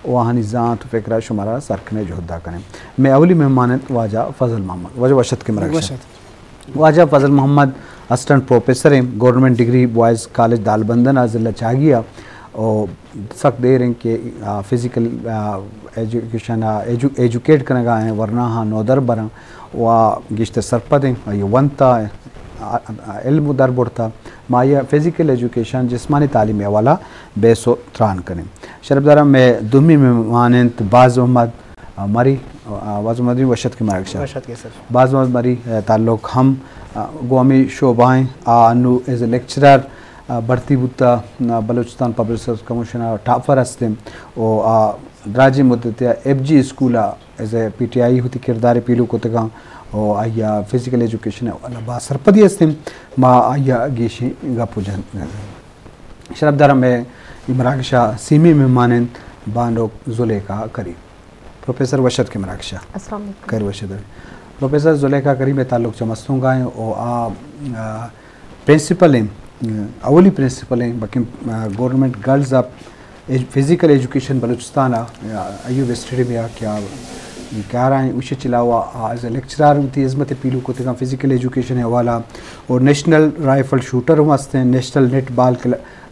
वहाँ ज़ात फ़िक्र शुमारा सरकने जोहदा करें। मैं अवली मेहमान वाजा फ़जल मोहम्मद वजह वशत के मरकज़ वाजा फ़जल मोहम्मद असिस्टेंट प्रोफेसर हैं गवर्नमेंट डिग्री बॉयज़ कॉलेज दालबंदन ज़िला चागिया और सख्त देर हैं कि फ़िज़िकल एजुकेशन एजुकेट करने का है वरना हाँ नौदर बरा व गिश्त सरपद हैं ये वनता इल्म दर बढ़ता माया फ़िज़िकल एजुकेशन जिस्मानी तालीम वाला बेसो त्रान करें। शरबदारा में दुमी मेहमान बाज़ मोहम्मद मरी बाज़ मरी वशत के मार्ग बाज़ मरी ताल्लुक़ हम गोमी शोबाएँ आनु एज ए लेक्चरर बढ़ती बुता बलूचिस्तान पब्लिक सर्विस कमीशनर टाफर हस्ते और राज्य मुद्दतिया FG school as a PTI होती किरदार पीलू को तक और आया फिजिकल एजुकेशन वाला बा सरपदी हस्ते माँ आया गेशी गपुजन शरबदारा में मराकशा सीमी मेहमान बानो जुलेखा करी प्रोफेसर वशत के मराकशा कर वशद प्रोफेसर जुलेखा करी में ताल्लुक़ चमस्तूंगा और प्रिंसिपल हैं अवली प्रिंसिपल हैं बाकी government girls of physical education Balochistan Ayub stadium या क्या रहा है उसे चिलावा एज ए लेक्चरर उनकी इज़्ज़त पीलू को तक फिज़िकल एजुकेशन है वाला और नेशनल राइफल शूटर हम हंसते हैं नेशनल नेट बॉल के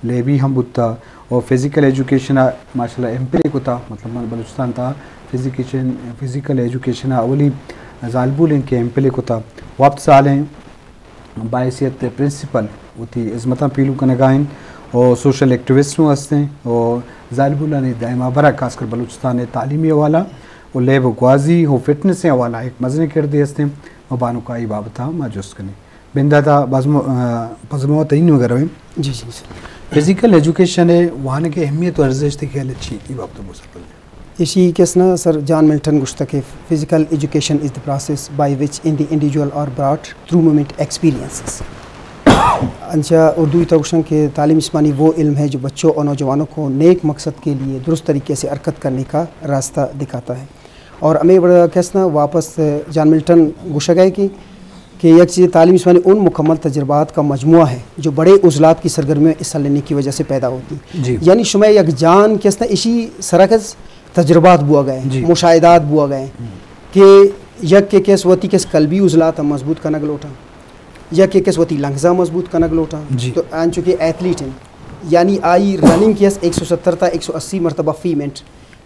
ले भी हम बुता और फिज़िकल एजुकेशन माशाल्लाह एम्पे को था मतलब बलूचिस्तान था फिज़िकल एजुकेशन अवली जालबुल इनके एम्पे को था वापस साल हैं बायसियत प्रिंसिपल उती इज़्ज़त पीलू कने गाइन और सोशल एक्टिविस्ट हंसते हैं और जालबुल्ला ने दायमा बरा खासकर बलूचिस्तान ने तालीमी वाला और लेब ग्वाजी हो फिटनेस वाला एक मजने कर दिए हंसते हैं और बानो का बाब था माजूस कने बिंदा था पजमो तईन वगैरह जी फिज़िकल एजुकेशन है वहाँ के अहमियत और अर्जिश थी ख्याल अच्छी ये बात तो मुसलसल इसी केसना सर जॉन मिल्टन गुश्तके physical education is the process by which in the individual are brought through moment experiences अच्छा उर्दू तोशन के तालीम जिस्मानी वो इल्म है जो बच्चों और नौजवानों को नेक मकसद के लिए दुरुस्त तरीके से हरकत करने का रास्ता दिखाता है। और हमें बड़ा कैसना वापस जॉन मिल्टन गुशा गए कि एक चीज़ तालीम जिस्मानी उन मुकम्मल तजर्बात का मजमुआ है जो बड़े उज़लात की सरगर्मी में हिस्सा लेने की वजह से पैदा होती है। यानी शुमा एक जान कैसना इसी सरकस तजर्बात बुआ गए मुशाहिदात बुआ गए कि यक के केस वती केस कल्बी उज़लात मजबूत का नगल उठा या के केस वती लंगजा मजबूत का नगल उठा तो आन चुके एथलीट हैं यानी आई रनिंग केस 170 था 180 मरतबा फी मिनट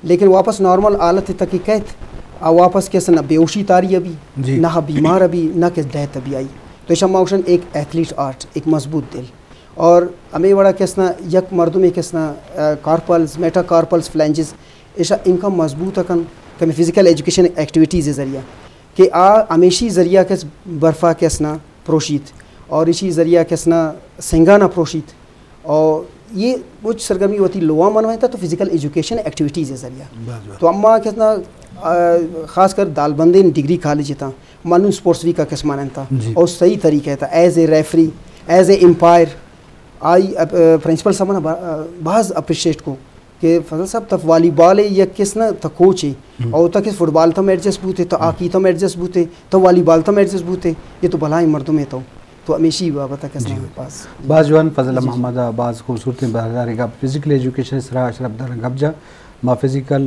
लेकिन वापस नॉर्मल हालत तक की कहत आ वापस कैसे ना बेहोशी तारी अभी ना बीमार अभी ना के डेथ अभी आई तो इशम ऑप्शन एक एथलीट आर्ट एक मजबूत दिल और हमें बड़ा कैसना यक मर्दों में कैसना कार्पल्स मेटा कार्पल्स फ्लैंजेस ऐसा इनका मजबूत अकन कम फिज़िकल एजुकेशन एक्टिविटीज़ ज़रिया कि हमेशी ज़रिया कैस बर्फ़ा कैसना प्रोशीत और इसी ज़रिया कैसना सिंगाना प्रोशीत और ये कुछ सरगर्मी होती लोआ मन में था तो फिज़िकल एजुकेशन एक्टिविटीज़ है ज़रिया तो अम्मा कैसना ख़ासकर दालबंदे डिग्री कॉलेज था मानू स्पोर्ट्स वीक का किस मानन था और सही तरीके था as a referee as a umpire आई प्रिंसिपल साहब बाज़ अप्रिशिएट को कि फजल साहब तब वॉलीबॉल है या किस ना तो कोच है और तक फुटबॉल तम एडजस्ट बूते तो आकी तम एडजस्ट बूते तो वॉलीबॉल तम एडजस्ट बूते ये तो भलाई मर्दों में तो हमेशा बाबा किस ना पास बाजवान फजल मोहम्मद बाज खूबसूरत बाजार का फिजिकल एजुकेशन सरा अशरफ गब्जा मा फिजिकल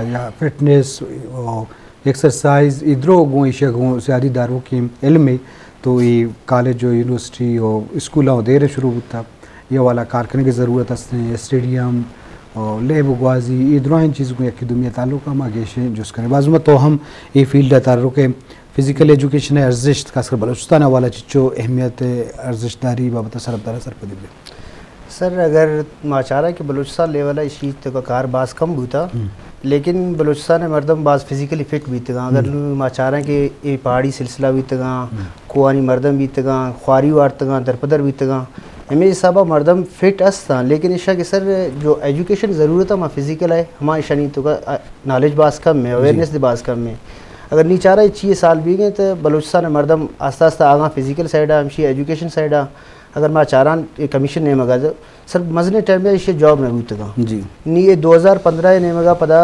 या फिटनेस एक्सरसाइज इधरों गो इशे गो सारी दारों की इल्म तो ये कॉलेज जो यूनिवर्सिटी और स्कूल देर शुरू होता ये वाला कारखाने की ज़रूरत है स्टेडियम और लेब गुआजी इधरों चीज़ को एक दुनिया ताल्लुक़ मागेशे जुस करें बाजू तो हम ये फील्ड ताल्लुक़ के फिज़िकल एजुकेशन अर्जिश खासकर बलूचिस्तान वाला चिच्चो अहमियत अर्जिशदारी बाबत सरबदारा सरपदी सर अगर माचारा कि बलूचिस्तान लेवल इस चीज़ तो कार बास कम होता लेकिन बलूचिस्तान में मर्दम बास फिज़िकली फ़िट भी तगा अगर माचारा के ये पहाड़ी सिलसिला भी तगा कुआनी मर्दम भी तगा ख्वारी वार तगा दरपदर भी तगा हमें साबा मर्दम फिट अस्ता लेकिन इशा के सर जो एजुकेशन ज़रूरत है फिज़िकल है हमारे शनी तो का नॉलेज बास कम है अवेयरनेस दे बास कम है अगर नीचारा 6 साल भी गए तो बलूचिस्तान मर्दम आस्ता आस्ता आगा फिज़िकल साइड हमशी एजुकेशन साइड अगर मैं चारान कमीशन नहीं मगा सर मजने टाइम में इसे जॉब में भी तगा जी नी ये 2015 ने मगा पदा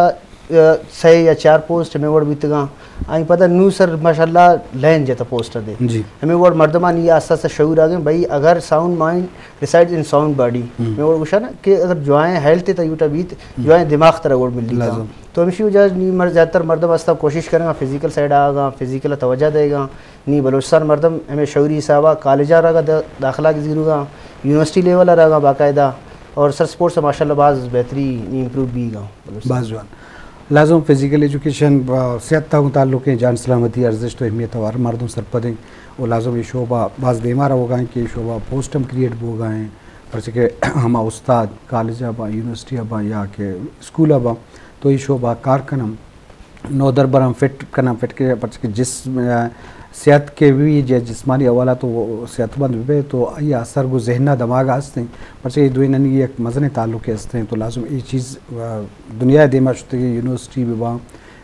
6 या 4 पोस्ट हमें वोट बीतगा आई पता नू सर माशाल्लाह लैन जता पोस्ट दे जी हमें वोट मर्दमान ये आस्ता आस्ता शऊर आ गए भाई अगर sound mind resides in sound body मैं वोट पूछा ना कि अगर जुआएं हेल्थ है यूटा बीत जुआएं दिमाग तरह वोट मिल रही तो हमेशा वजह नी मर ज़्यादातर मर्दम आस्ता कोशिश करेंगे फिजिकल साइड आगा फिजिकल तवज्जो देगा नी बलोचिस्तान मर्दम हमें शौरी साहबा कॉलेजा रहा दाखिला की जीरूगा यूनिवर्सिटी लेवल रहा बाकायदा और सर स्पोर्ट्स से माशाल्लाह बाज़ बेहतरी इम्प्रूव भी गा बाजुआन लाजम फिजिकल एजुकेशन सेहत तक ताल्लुक़ जान सलामती अर्जिश तो अहमियत और मर्दों सरपदें और लाजम ये शोबा बाज़ बेमार हो गए कि शोबा पोस्टम क्रिएट हो गए पर के हम उस्ताद कॉलेज बा यूनिवर्सिटी बा या के स्कूल बा तो ये शोबा कारकनम नौदर बरम फिट करना फिट के पर जिस सेहत के भी जिस्मानी हवाला तो वो सेहतमंद भी तो ये असर गो जहना दिमाग हंसते हैं पर ये दो ननी एक मजन ताल्लुक़ हंसते हैं तो लाजम ये चीज़ दुनिया देमा शुते यूनिवर्सिटी भी बा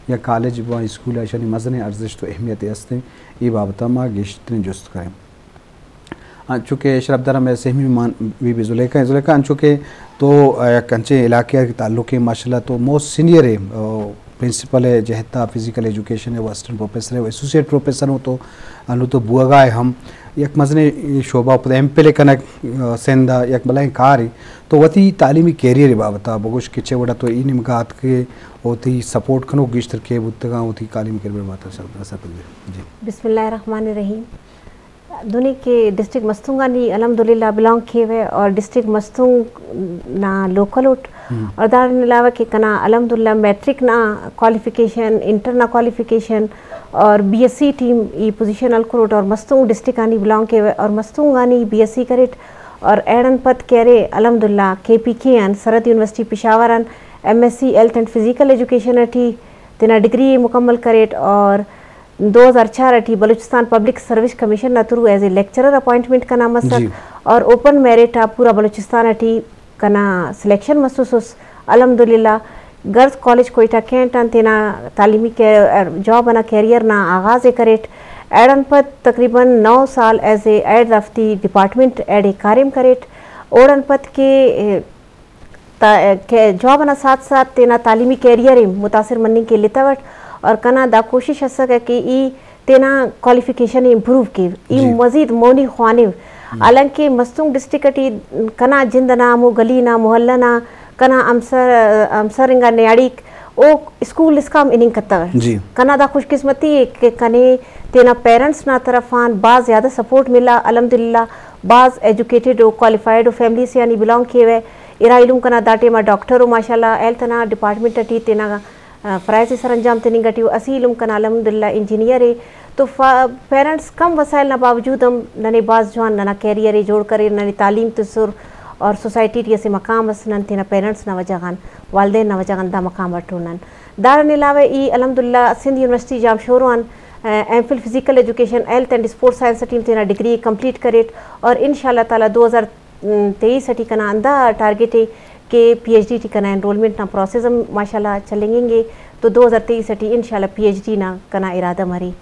या कॉलेज बा स्कूल है शनी मजन अर्जिश तो अहमियत हंसते हैं ये बाबत मा गेश्तन जुस्त करें चूँकि शरफदारा में सहमी मान भी जुलेखा चूँकि तो कंचे इलाके के ताल्लुक़ माशाल्लाह तो मोस्ट सीनियर है प्रिंसिपल है जहता फिजिकल एजुकेशन है वो असिस्टेंट प्रोफेसर है वो एसोसिएट प्रोफेसर हो तो अनु तो बुआगा है हम एक मजने शोबा पद एम पी कनक सेंदा एक बलाई कार है तो वती तालीमी कैरियर बाबता बगुश किचे वड़ा तो इन निमगात के होती सपोर्ट खनो गिश्तर के बुतगा होती कालीम कैरियर बात सर जी बिस्मिल्लाहिर्रहमानिर्रहीम दुनिया के डिस्ट्रिक्ट मस्तूंगा नी अल्हम्दुलिल्लाह बिलोंग किए हुए और डिस्ट्रिक्ट मस्तूंग ना लोकल उठ और दार अलावा के कना अल्हम्दुलिल्लाह मैट्रिक ना क्वालिफिकेशन इंटर ना क्वालिफिकेशन और बीएससी टीम ई पोजीशन अलकुरोट और मस्तूंग डिस्ट्रिक्ट आनी बिलोंग किए हुए और मस्तूंग आनी बीएससी करेट और एडन पद करे अल्हम्दुलिल्लाह केपीके अन सरहद यूनिवर्सिटी पेशावर अन MSc health and physical education अठी तेना डिग्री मुकम्मल करेट और 2004 अठी बलूचिस्तान पब्लिक सर्विस कमीशन नतरू एज ए लेक्चरर अपॉइंटमेंट का नाम मसक और ओपन मेरिट पूरा बलूचिस्तान अठी कना सिलेक्शन महसूस अल्हम्दुलिल्लाह गर्ल्स कॉलेज कोयटा कैंट तेना तालीमी जॉब ना कैरियर ना आगाज करेट एडन पद तकरीबन 9 साल एज ए एड रफ्ती डिपार्टमेंट एड ए कारिम करेट ओडन पद के जॉब ना साथ साथ तेना तालीमी कैरियर मुतासर मन्नी के लितावट और कना दा कोशिश है कि ई तेना क्वालिफिकेशन इम्प्रूव की ई मजीद मोनी ख्वानिव हालांकि मस्तूंग डिस्ट्रिक्ट कना जिंद ना मु गली ना मोहल्ला ना कना अमसरिंगा न्याड़ी ओ स्कूल इसका इनिंग करता है कना दा खुशकिस्मती के कने तेना पेरेंट्स ना तरफान बाज़ ज़्यादा सपोर्ट मिला अल्हम्दुलिल्लाह बाज़ एजुकेटेड और क्वालिफाइड फैमिली से यानी बिलोंग किए हुए इरा इलूम कना दाटे मा डॉक्टर हो माशाल्लाह हेल्थ ना डिपार्टमेंट अटी तेना फ़राइज़ सर अंजाम तेनी गटियो असी इलूम कना अल्हम्दुलिल्लाह इंजीनियर है तो पेरेंट्स कम वसाइल ना बावजूद हम नने बाज़ जवान नना कैरियर जोड़ कर नने तालीम तसुर और सोसाइटी टी ऐसे मकाम नन तेना पेरेंट्स ना वजहन वालदेन ना वजहन दा मकाम वटोनन दार अलावा ई अल्हम्दुलिल्लाह Sindh University Jamshoro MPhil physical education health and sports science टीम तेना डिग्री कंप्लीट करेट और इंशाल्लाह ताला 2023 टी कना अंदा टारगेट है कि पीएचडी टी कना एनरोलमेंट ना प्रोसेस हम माशाल्लाह चलेंगे तो 2023 टी इंशाल्लाह पीएचडी ना कना इरादा मरी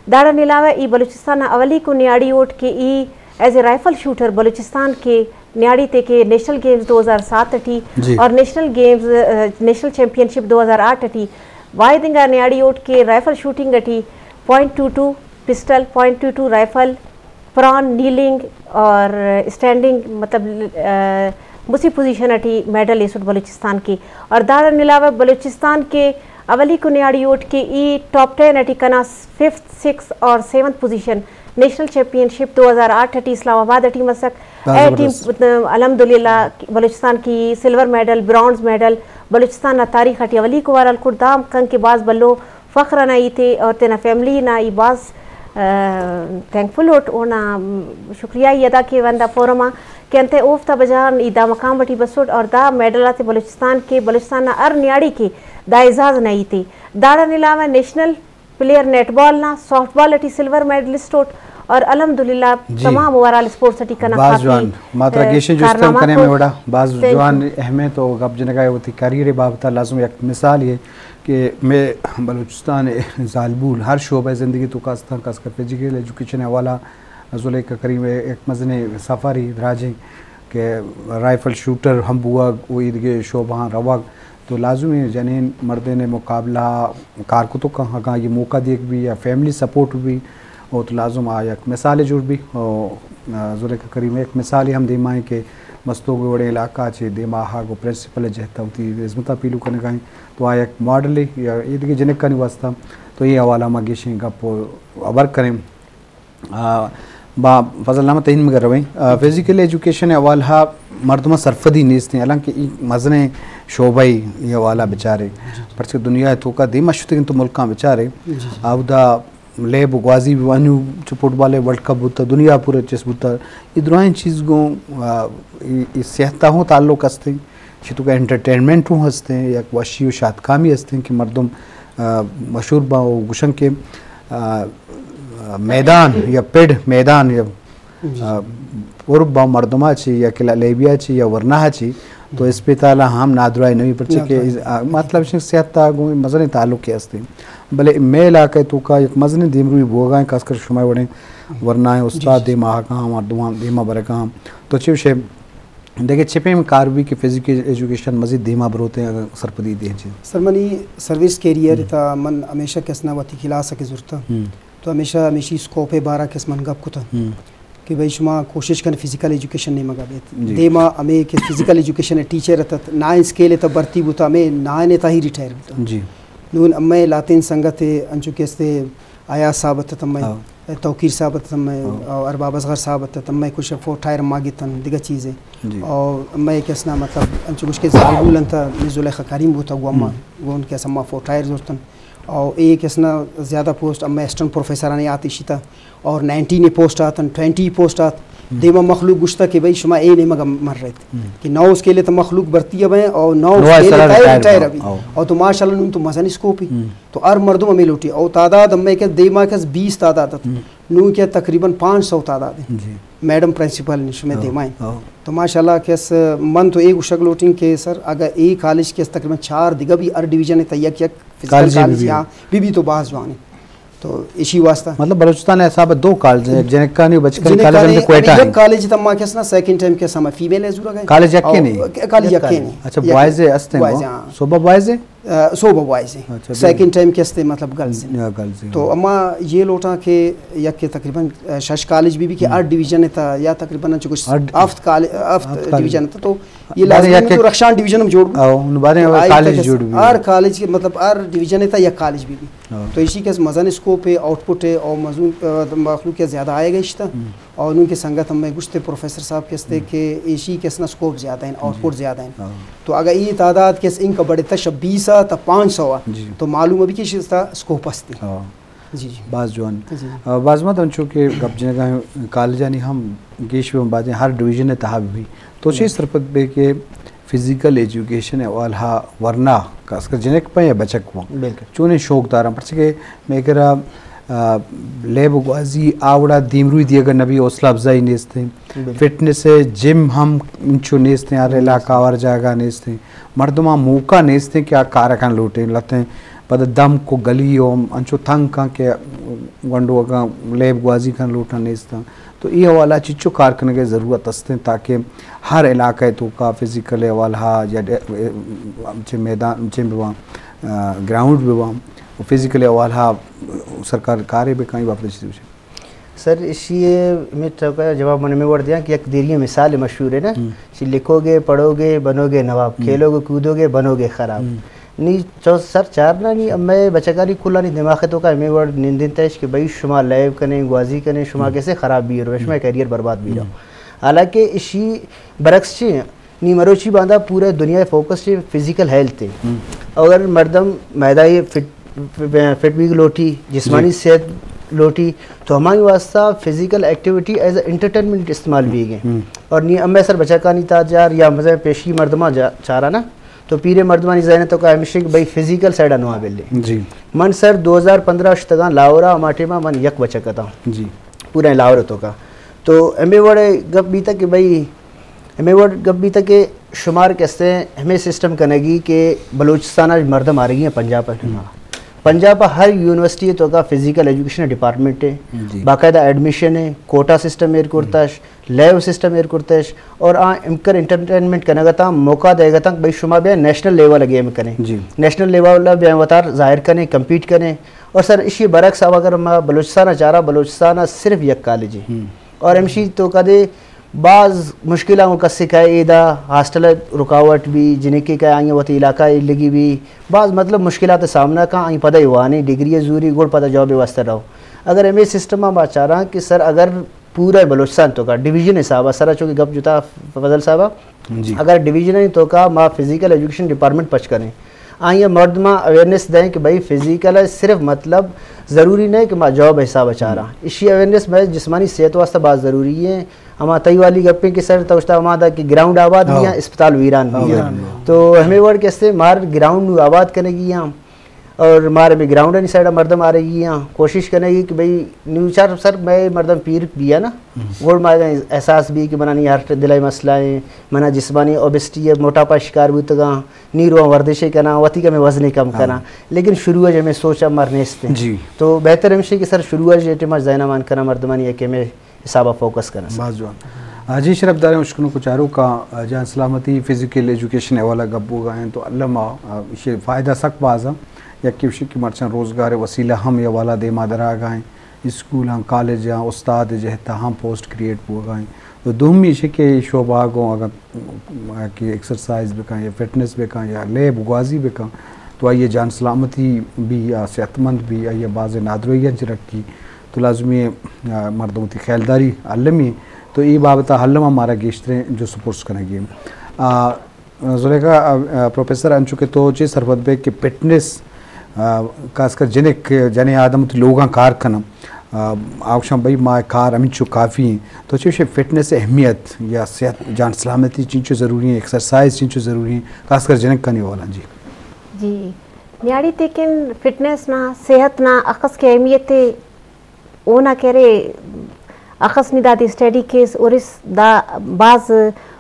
दार अलावा ई बलूचिस्तान अवली को न्याड़ी ओट के ई as a rifle shooter Balochistan के न्याड़ी ते के नेशनल गेम्स 2007 अठी और नेशनल गेम्स नेशनल चैंपियनशिप 2008 अठी वाइदिंगा न्याड़ी ओट के राइफल शूटिंग अठी .22 पिस्टल .22 राइफल प्रॉन नीलिंग और स्टैंडिंग मतलब मुसी पोजीशन अठी मेडल इसुट बलूचिस्तान की और दार अलावा बलूचिस्तान के अवली को न्याड़ी ओट के ई टॉप 10 अठी कना 5th 6th और 7th पोजीशन नेशनल चैंपियनशिप 2008 अटी इस्लामाबाद अटी मसक ए टीम अल्हम्दुलिल्लाह बलूचिस्तान की silver medal bronze medal Balochistan तारीख अटी अवली को वारल कुर्दाम कंग के बाज बल्लो फ़ख्र ना ई थे और तेना फैमिली ना ई बाज थैंकफुल होट ओना शुक्रिया ही अदा के वंदा फोरमा के अंते ओफ्ता बजान ई दा मकाम बटी बसोट और दा मेडल आते बलूचिस्तान ना अर न्याड़ी के दा एजाज ना ई थे दाड़ा अलावा नेशनल प्लेयर नेटबॉल ना सॉफ्टबॉल अटी सिल्वर मेडलिस्ट होट और अल्हम्दुलिल्लाह तमाम ओवरऑल स्पोर्ट्स अटी कना बाजवान मात्रा गेशे जुस्तम करने में बड़ा बाजवान अहमियत तो गप जनगा होती करियर बाबता लाजम एक मिसाल ये कि मैं बलूचिस्तान जालबूल हर शोबे ज़िंदगी तो कास्ता खासकर फिजिकल एजुकेशन हवाला जुले का करीब एक मजने सफारी राजे के राइफल शूटर हम बुआ वो ईद के शोबा रवा तो लाजमी जनीन मर्द ने मुकाबला कारकुतों कहाँ ये मौका देख भी या फैमिली सपोर्ट भी और तो लाजुम आ एक मिसाल जुड़ भी और ज़ुल्क़ करीम एक मिसाल हम देमाएँ के मस्तो गोड़े इलाका चे देमा हा गो प्रिंसिपल जहता होती इस्मता पीलू कने कहीं तो आ एक मॉडल या ये जनक का नहीं वास्ता तो ये हवाला मगेशें गप वर्क करें बा फजल नामा तइन मगर रवें फिजिकल एजुकेशन अवाल हा मर्दमा सरफदी नेस्ते हालांकि मजने शोभाई ये वाला बेचारे पर दुनिया तो का दी मशुत तो मुल्क बेचारे आवदा लेब ग्वाजी वानू जो फुटबॉल वर्ल्ड कप होता दुनिया पूरे चेस होता इधर चीज़ गो सेहता हो ताल्लुक हस्ते तो का एंटरटेनमेंट हूँ हंसते हैं या वशी शाद कामी हंसते हैं कि मर्दम मशहूर बा गुशन के मैदान या पेड़ मैदान या उर्ब बा मर्दमा ची या किला लेबिया ची या वरना ची तो इस पे ताला हम नादराई नहीं पड़चे के मतलब सेहत गो मजने ताल्लुक के हस्ते भले मेल आके तो का एक मजने दिमरू बोगा खासकर शुमाय वड़े वरना है उस्ताद दे माह कहाँ मर्दमा धीमा बर कहाँ तो चिवशे देखिए छिपे में कारवी के फिजिकल एजुकेशन मजीद धीमा बरोते हैं अगर सरपदी दे सर मनी सर्विस कैरियर था मन हमेशा किसना वती खिला सके जरूरत तो हमेशा स्कोप है 12 किस मन गप कुता कि भाई शुमा कोशिश कर फिजिकल एजुकेशन नहीं मगा बेत देमा हमें के फिजिकल एजुकेशन टीचर रहता ना स्केल है तो भर्ती बुता हमें ना ने ता ही रिटायर बुता जी नून अम्मे लातिन संगत अंचु केस्ते आया साबत तम्मे तौकीर साबत तम्मे और बाबसगर साबत तम्मे कुछ फोटायर मागितन दिगा चीज़ें और अम्मे केसना मतलब अंचु कुछ के जालबुलन था निजुलेखा करीम बुता गुम्मा गुन के सम्मा फोटायर जोतन और एक इसना ज़्यादा पोस्ट अब मैं असिस्टेंट प्रोफेसर आने आती शिता और 19 पोस्ट आतन 20 पोस्ट आत देमा मखलूक गुश्ता कि भाई शुमा ए नहीं मगर मर रहे थे कि 9 उसके लिए तो मखलूक भर्ती है और 9 उसके लिए रिटायर अभी और तो माशाल्लाह नून तो मज़ा स्कोप ही तो हर मर्दों में लूटी और तादाद मैं क्या देमा के 20 तादाद नू क्या तकरीबन 500 तादाद है मैडम प्रिंसिपल निशमे देमाएं तो माशाल्लाह केस मन तो एक उशक लोटिंग के सर अगर एक कॉलेज के तकरीबन 4 दिगा भी हर डिवीजन है तैयक यक फिजिकल कॉलेज यहाँ भी तो बास जवान है तो इसी वास्ता मतलब बलूचिस्तान ऐसा 2 कॉलेज है जनका नहीं बचकर कॉलेज में क्वेटा है कॉलेज तम्मा केसना सेकंड टाइम के समय फीमेल है जुरा गए कॉलेज यके नहीं कॉलेज यके नहीं अच्छा बॉयज है अस्ते सोबा बॉयज है सोबा बॉयज है सेकंड टाइम के अस्ते मतलब गर्ल्स है तो अम्मा ये लोटा के यके तकरीबन शश कॉलेज भी के 8 डिवीजन है था या तकरीबन कुछ 8 डिवीजन था तो ये लाजमी तो रक्षान डिवीजन में जोड़ उन बारे में कॉलेज जोड़ भी हर कॉलेज के मतलब हर डिवीजन है था या कॉलेज भी तो इसी के मज़न स्कोप है आउटपुट है और मजून मखलूक के ज़्यादा आएगा इश्ता और उनके संगत हमें गुस्ते प्रोफेसर साहब कहते कि इसी के स्कोप ज़्यादा है आउटपुट ज़्यादा है तो अगर ये तादाद के इनका बड़े था 26 तो 500 तो मालूम अभी कि स्कोप हस्ती जी बाज जवान बाज मत अंचो के गप जगह कॉलेज यानी हम गेश में बातें हर डिवीजन है तहा भी तो चे सरपत बे के फिजिकल एजुकेशन है वाला वरना खासकर जनक पे बचक वो चूने शौक दारा पर के मैं करा लेब ग्वाजी आवड़ा दीमरू दिए अगर नबी हौसला अफजाई नेस्ते फिटनेस है जिम हम इंचो नेस्ते यार इलाका और जगह नेस्ते मर्दमा मौका नेस्ते क्या कारखान लूटे लते पद दम को गली ओम अंचो थंग का के गंडो का लेब ग्वाजी खान लूटा नेस्ता तो ये वाला चीज़ों कारखाने की ज़रूरत हस्ते ताकि हर इलाके तो का फिजिकल वाला या मैदान जिम भी ग्राउंड भी वहाँ फिजिकल वाला सरकार कार्य भी कहीं वापस सर इसी में चौका जवाब मैंने में वर्ड दिया कि एक देरी मिसाल मशहूर है ना कि लिखोगे पढ़ोगे बनोगे नवाब खेलोगे कूदोगे बनोगे ख़राब नहीं चो सर चार ना नहीं अब मैं बचकारी खुला नहीं दिमाग तो का मैं वर्ड निंदिन तैश कि भाई शुमा लाइव करें ग्वाजी करें शुमा कैसे ख़राब भी रहो शुमा कैरियर बर्बाद भी रहो हालांकि इसी बरक्स नी मरोची बांधा पूरे दुनिया फोकस से फिजिकल हेल्थ थे अगर मर्दम मैदाई फिट भी लोटी जिस्मानी सेहत लोटी तो हमारी वास्ता physical activity as a entertainment इस्तेमाल भी गए और नहीं अब मैं सर बचा का नहीं ताजार या मज़ा पेशी मर्दमा चाह रहा ना तो पीरे मर्दमानी जहन तो का हमेशा भाई फिजिकल साइड अनवा बेले जी मन सर 2015 तक लाहौरा माटे में मन यक बचा था जी पूरा लाहौर तो का तो एमे वड़े गप भी तक भाई एमे वड़ गप भी तक शुमार कैसे हमें सिस्टम कनेगी कि बलूचिस्तान मर्दम आ रही हैं पंजाब हर यूनिवर्सिटी तो का फिजिकल एजुकेशन डिपार्टमेंट है बाकायदा एडमिशन है कोटा सिस्टम मेरे कोरता लाइव सिस्टम एर करतेश और इनकर एंटरटेनमेंट करने का मौका देगा तक भाई शुमा भी नेशनल लेवल गेम करें नेशनल लेवल भी अवतार जाहिर करें कम्पीट करें। और सर इसी बरक्स अब अगर मैं बलूचिस्तान जा रहा बलूचिस्तान सिर्फ यक कॉलेज है और एमशी तो कदे बाज़ मुश्किल का सिकाईदा हॉस्टल रुकावट भी जिनकी का आई वत इलाका लगी भी बाज़ मतलब मुश्किलात सामना का आई पता हुआ नहीं डिग्री जरूरी गोल पता जॉब व्यवस्था रहो। अगर एम सिस्टम में बात चाह रहा कि सर अगर पूरा बलूचिस्तान तो का डिवीजन हिसाब सर चूँकि गप जुता फजल साहब अगर डिवीजन नहीं तो का माँ फिजिकल एजुकेशन डिपार्टमेंट पच करें आइए मर्द में अवेयरनेस दें कि भाई फिजिकल सिर्फ मतलब ज़रूरी नहीं कि माँ जॉब हिसाब चाह रहा इसी अवेयरनेस में जिस्मानी सेहत वास्ते बहुत ज़रूरी है। हमारा तई वाली गप्पे की सर तो हमारा कि ग्राउंड आबाद भी है अस्पताल वीरान भी है तो हमें वर्ड कैसे मार ग्राउंड आबाद करने की यहाँ और मारे भी ग्राउंड नहीं साइड मर्दम आ रही यहाँ कोशिश करेगी कि भाई न्यूचार सर मैं मर्दम पीर भी है ना गोल्ड मारे एहसास भी कि मना नहीं हार्ट दिलाई मसला है मना जिस्मानी ओबेसिटी है मोटापा शिकार भी तगा नीरो वर्जिशें करना वती का मैं वजन कम करना लेकिन शुरू है मैं सोचा मरने से तो बेहतर हमसे कि सर शुरू है जेटे जैना मान करना मर्दमानी है कि मैं हिसाब फोकस करना जी शरफदार मुश्किलों को चारों का जहाँ सलामती फिजिकल एजुकेशन वाला गब्बू गाएँ तो अल्लाह फ़ायदा सक बाज़ा या किसी की मर्चन रोज़गार वसीला हम या वाला दे मादरा गाएँ स्कूल हम कॉलेज या उस्ताद जहता हम पोस्ट क्रिएट हुआ गाएँ तो दुम इसे के शोबा गो अगर कि एक्सरसाइज बेका या फिटनेस बेका या लेब गुआजी बेका तो आइए जान सलामती भी या सेहतमंद भी आइए बाज़ नादरोइया रखी तो लाजमी मर्दों की ख्यालदारी अलमी तो ये बाबत हल्लम हमारा गेश्तरें जो सपोर्ट्स करेंगे जुलेखा प्रोफेसर अनचुके तो चे सरबत बे कि फिटनेस खासकर जने आदम लोग कार कनम आवशम भाई माँ कार अमिचु काफ़ी तो चे फिटनेस अहमियत या सेहत जान सलामती चीज़ ज़रूरी है एक्सरसाइज चीज़ ज़रूरी है खासकर जने करने वाला जी न्याड़ी लेकिन फिटनेस ना सेहत ना अखस के अहमियत वो ना कह रहे अखस निदादी स्टडी केस और इस दा बाज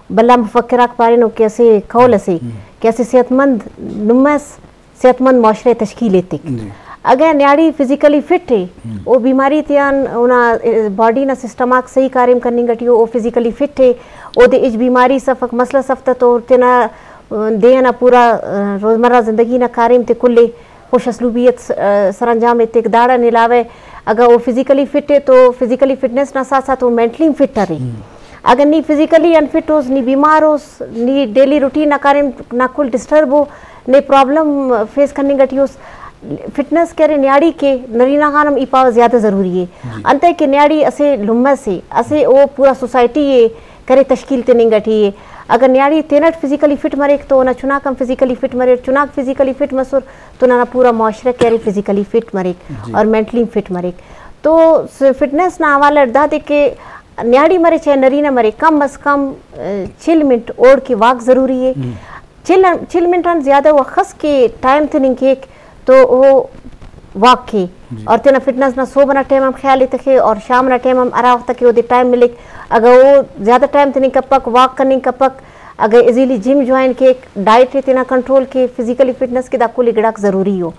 बल्ला मुफक्किरा पारे नो कैसे खौल से कैसे सेहतमंद नुमस सेहतमंद माशरे तश्कील लेते अगर न्याड़ी फिजिकली फिट है वो बीमारी त्यान उना बॉडी ना सिस्टम सही कार्य करनी गटियो वो फिजिकली फिट है वो दे इस बीमारी सफक मसला सफ्ता तो तेना दे ना पूरा रोज़मर्रा ज़िंदगी ना कार्य ते कुल्ले खुश असलूबियत सरंजाम इतने दाड़ा निलावे अगर वो फिजिकली फिट है तो फिजिकली फिटनेस ना साथ साथ वो मेंटली फिट रही अगर नी फिजिकली अनफिट हो नी बीमार हो नी डेली रूटीन ना कार्य ना कुल डिस्टर्ब हो ने प्रॉब्लम फेस करने गटी उस फिटनेस करे न्याड़ी के नरीना खानम इपा ज़्यादा ज़रूरी है अंत के न्याड़ी असे लुम्मा से असे वो पूरा सोसाइटी ये करे तश्कील ते नहीं गठी है अगर न्याड़ी तेनट फिजिकली फिट मरे तो ना चुना कम फिजिकली फिट मरे चुना फिजिकली फिट मसूर तो ना पूरा माशरा करे फिजिकली फिट मरे और मेंटली फिट मरे तो फिटनेस ना हवाला अड्डा दे के न्याड़ी मरे चाहे नरीना मरे कम अज कम 6 मिनट ओढ़ के वाक ज़रूरी है 6 मिनट ज़्यादा वो खस के टाइम थे नहीं के तो वो वाक के और तेना फिटनेस ना सो बना टाइम हम ख्याल तके और शाम ना टाइम हम आराम तक वो टाइम मिले अगर वो ज़्यादा टाइम थे नहीं कपक वाक करने कपक अगर इजीली जिम ज्वाइन के डाइट है तेना कंट्रोल के फिजिकली फिटनेस के दाकुल गड़ाक ज़रूरी हो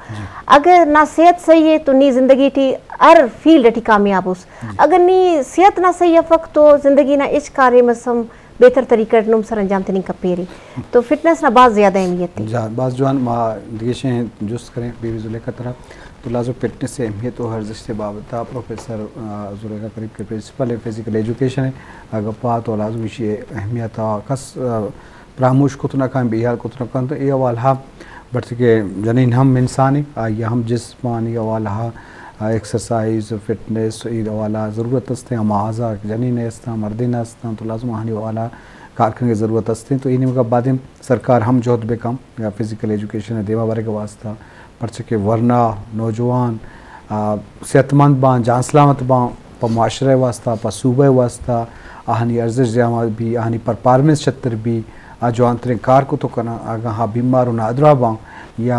अगर ना सेहत सही है तो नी जिंदगी टी हर फील्ड टी कामयाब हो अगर नी सेहत ना सही है फक तो जिंदगी ना इस कार्य में सम बेहतर तरीका नुम सर अंजाम तनी कपेरी तो फिटनेस ना बहुत ज़्यादा अहमियत है बास जवान माँ दिगेशें जुस्त करें बेबी जुलेखा तरह तो लाजो फिटनेस से अहमियत तो हर जिससे बाबता प्रोफेसर जुलेखा करीब के प्रिंसिपल है फिजिकल एजुकेशन है अगर पा तो लाजो विषय अहमियत कस प्रामोश को तो ना काम बिहार को तो ना काम तो ये वाला बट के जनीन हम इंसान है या हम जिस्मानी वाला एक्सरसाइज फिटनेस वाला ज़रूरत असते हम आज़ा जनीन अस्ता मर्दिन अस्ता तो लाजम आने वाला कारखने की ज़रूरत असते तो इन का बाद सरकार हम जोत बेकम या फिजिकल एजुकेशन देवा बारे का वास्ता पर्चे के वरना नौजवान सेहतमंद बाँ जान सलामत बाँ प माशरे वास्ता प सूबे वास्ता आहनी अर्जिश जामा भी आहनी परफॉर्मेंस छतर भी जो अंतरे कार को तो करना आगा हाँ बीमार नादरा बाँ या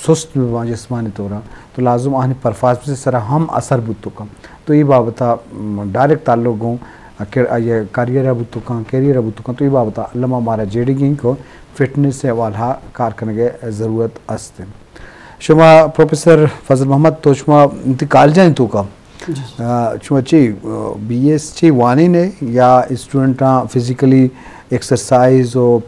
सुस्त बाँ जिस्मानी तौरा तो लाजुम आहनी परफॉर्मेंस सरा हम असर बुत कम तो ये बाबता डायरेक्ट ताल्लुक हों ये करियर बुत कम कैरियर बुत कम तो ये बाबता अल्लामा हमारा जेडी को फिटनेस से वाला कार करने के ज़रूरत अस्ते शुमा प्रोफेसर फजल मोहम्मद तो शुमा कॉलेज तो का चुची BS ची वानी ने या स्टूडेंट फिजिकली एक्सरसाइज और